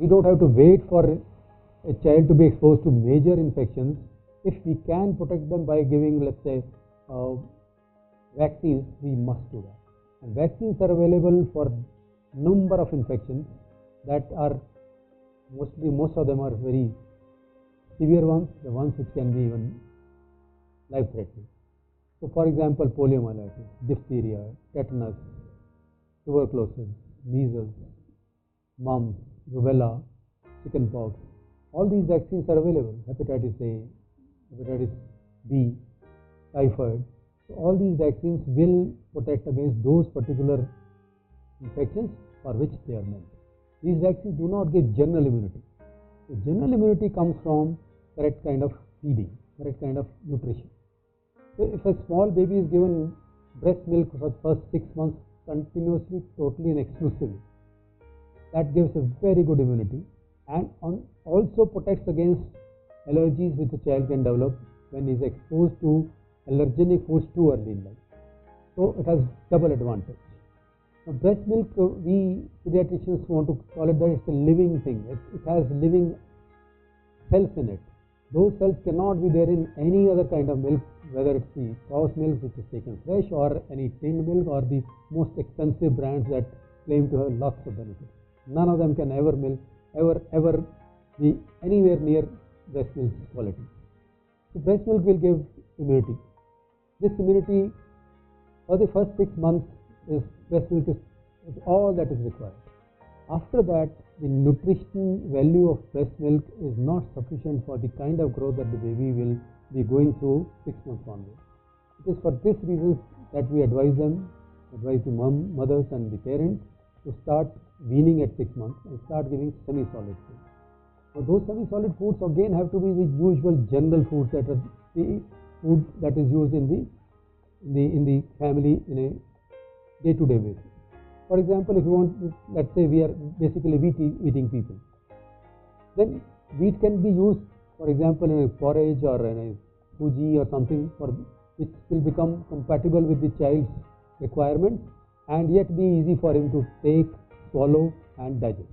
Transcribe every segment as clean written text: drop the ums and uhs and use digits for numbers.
we don't have to wait for a child to be exposed to major infections. If we can protect them by giving, let's say, vaccines, we must do that. And vaccines are available for number of infections that are most of them are very severe ones, the ones which can be even life-threatening. So, for example, poliomyelitis, diphtheria, tetanus, tuberculosis, measles, mumps, rubella, chickenpox, all these vaccines are available. Hepatitis A, hepatitis B, typhoid. So all these vaccines will protect against those particular infections for which they are meant. These vaccines do not give general immunity. So general immunity comes from correct kind of feeding, correct kind of nutrition. So if a small baby is given breast milk for the first 6 months continuously, totally and exclusively, that gives a very good immunity and also protects against allergies which a child can develop when he is exposed to allergenic foods too early in life. So it has double advantage. Now breast milk, we pediatricians want to call it that it's a living thing. It has living cells in it. Those cells cannot be there in any other kind of milk, whether it's the cow's milk which is taken fresh or any tinned milk or the most expensive brands that claim to have lots of benefits. None of them can ever be anywhere near breast milk quality. So breast milk will give immunity. This immunity for the first 6 months is breast milk is all that is required. After that, the nutrition value of breast milk is not sufficient for the kind of growth that the baby will be going through 6 months onwards. It is for this reason that we advise the mothers and the parents to start weaning at 6 months and start giving semi-solid food. Now those semi-solid foods again have to be the usual general foods that are the food that is used in the family in a day-to-day basis. For example, if you want, let's say we are basically wheat eating people, then wheat can be used, for example, in a porridge or in a bhuji or something which will become compatible with the child's requirements and yet be easy for him to take, swallow and digest.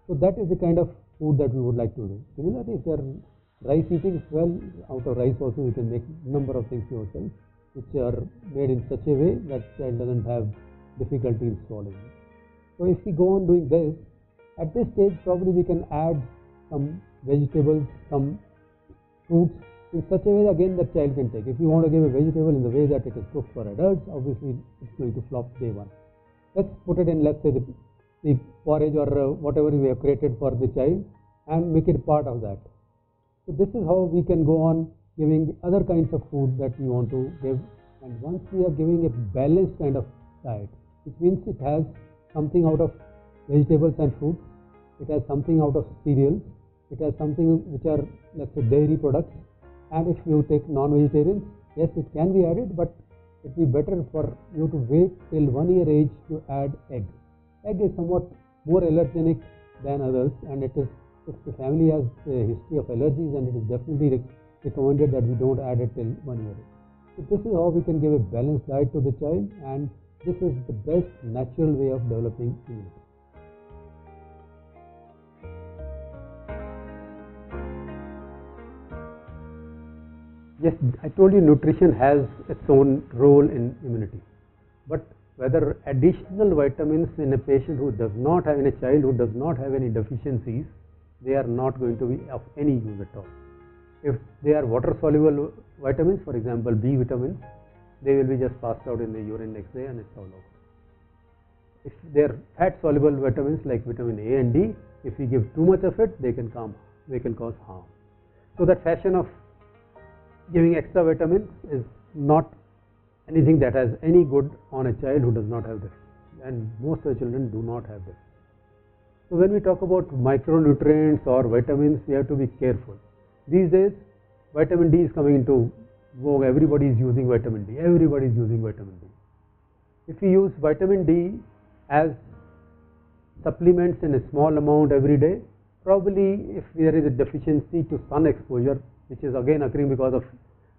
So that is the kind of food that we would like to do. Similarly, if you are rice eating, well, out of rice also you can make number of things yourself which are made in such a way that child doesn't have difficulty in swallowing. So if we go on doing this, at this stage probably we can add some vegetables, some fruits in such a way again that child can take. If you want to give a vegetable in the way that it is cooked for adults, obviously it's going to flop day one. Let's put it in, let's say, the porridge or whatever we have created for the child and make it part of that. So this is how we can go on giving the other kinds of food that we want to give. And once we are giving a balanced kind of diet, which means it has something out of vegetables and fruits, it has something out of cereals, it has something which are, let's say, dairy products, and if you take non-vegetarians, yes, it can be added, but it will be better for you to wait till 1 year age to add egg. Egg is somewhat more allergenic than others, and if the family has a history of allergies, and it is definitely recommended that we don't add it till 1 year age. So this is how we can give a balanced diet to the child, and this is the best natural way of developing immunity. Yes, I told you nutrition has its own role in immunity, but whether additional vitamins in a patient who does not have, in a child who does not have any deficiencies, they are not going to be of any use at all. If they are water soluble vitamins, for example B vitamins, they will be just passed out in the urine next day and it's all over. If they are fat soluble vitamins like vitamin A and D, if we give too much of it, they can cause harm. So that fashion of giving extra vitamins is not anything that has any good on a child who does not have this, and most of the children do not have this. So when we talk about micronutrients or vitamins, we have to be careful. These days, vitamin D is coming into vogue. Everybody is using vitamin D. Everybody is using vitamin D. If we use vitamin D as supplements in a small amount every day, probably if there is a deficiency to sun exposure, which is again occurring because of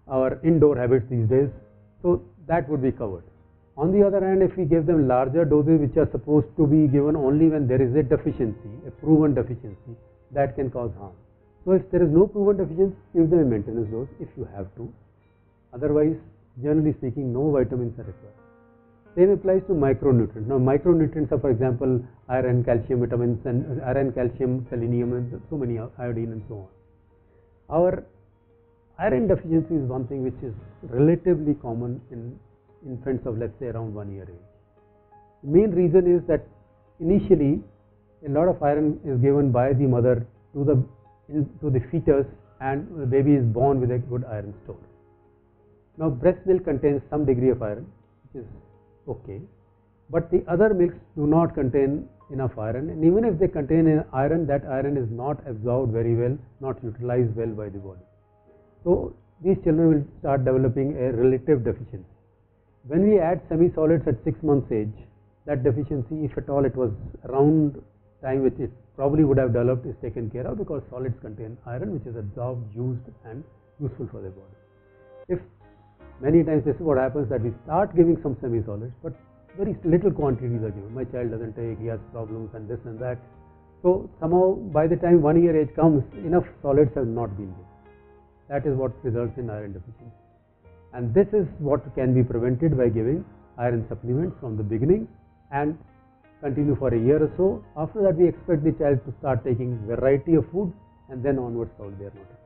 our indoor habits these days, so that would be covered. On the other hand, if we give them larger doses which are supposed to be given only when there is a deficiency, a proven deficiency, that can cause harm. So if there is no proven deficiency, give them a maintenance dose if you have to. Otherwise, generally speaking, no vitamins are required. Same applies to micronutrients. Now, micronutrients are, for example, iron, calcium, vitamins, and iron, calcium, selenium, and so many, iodine, and so on. Our iron deficiency is one thing which is relatively common in infants of, let's say, around 1 year age. The main reason is that initially a lot of iron is given by the mother to the fetus, and the baby is born with a good iron store. Now, breast milk contains some degree of iron, which is okay, but the other milks do not contain enough iron, and even if they contain iron, that iron is not absorbed very well, not utilized well by the body. So these children will start developing a relative deficiency. When we add semi-solids at 6 months age, that deficiency, if at all it was around time which it probably would have developed, is taken care of, because solids contain iron which is absorbed, used, and useful for the body. If many times this is what happens, that we start giving some semi-solids, but very little quantities are given. My child doesn't take, he has problems and this and that. So somehow by the time 1 year age comes, enough solids have not been given. That is what results in iron deficiency. And this is what can be prevented by giving iron supplements from the beginning and continue for a year or so. After that, we expect the child to start taking variety of food, and then onwards, they are not.